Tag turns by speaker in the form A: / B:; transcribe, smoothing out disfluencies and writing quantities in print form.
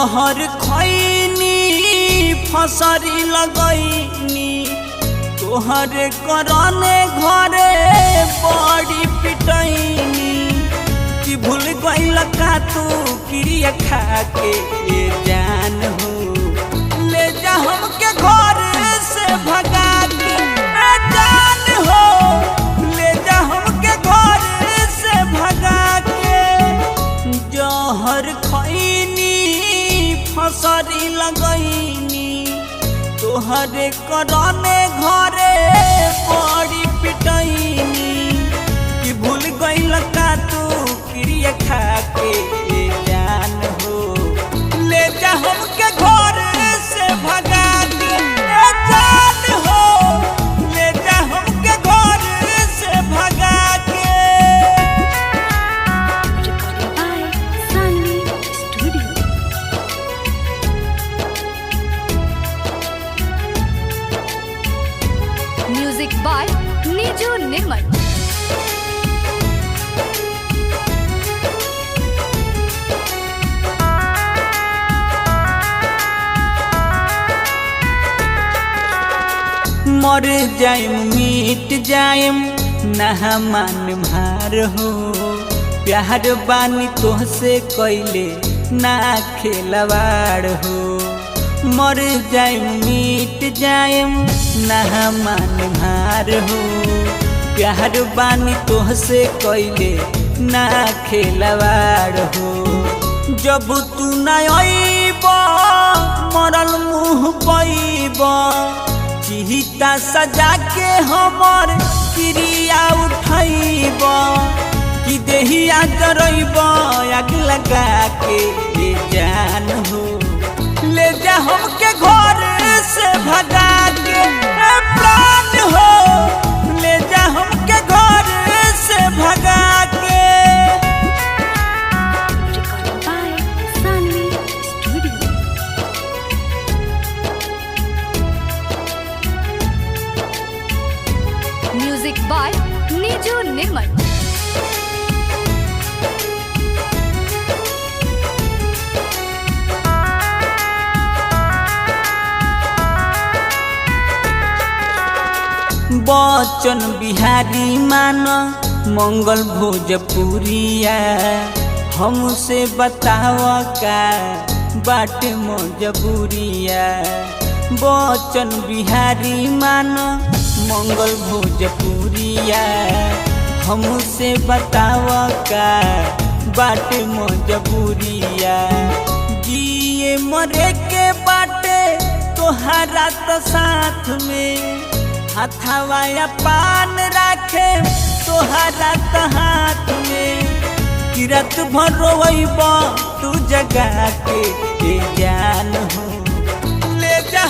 A: जहर खैनी फसरी लगैनी तोहर करने घरे बड़ी पिटैनी कि भूल गइल का तू क्रिया खा के ये जान हो ले जा हमके घर से भगा के जान हो ले जा हमके घर से भगा के जहर खैनी फसरी लगैनी तोहरे करने घरे बड़ी पिटैनी कि भूल गइल का तू क्रिया खा के जान हो ले जा हमके घर से भगा के जान हो ले जा हमके घर से भगा के।
B: म्यूजिक बाय नीजू निर्मल।
A: मर जायम मिट जायम नहा मान मार हो प्यार बानी तोहसे कैले ना खेलवाड़ हो मर जायम मिट जायम नहा मान मार हो प्यार बानी तोहसे कैले ना खेलवाड़ हो जब तू ना आईब मरल मुँह पैब चिहिता सजा के हमर क्रिया उठैब कि देहिया जरैब आग लगा के ले जान हो ले जा हमके घर से भगा के प्राण हो ले जा हमके घर से भगा के।
B: म्यूजिक बाय नीजू निर्मल।
A: बच्चन बिहारी मान मंगल भोजपुरिया हमसे बताव का बाट मजबूरिया बच्चन बिहारी मान मंगल भोजपुरिया हमसे बताव का बाट मजबूरिया जिए मरे के बाटे तोहरा तो साथ में हथवा पान राखे तोहरा तो हाथ में किरत भर रोइब तू जगा के जान हो ले जा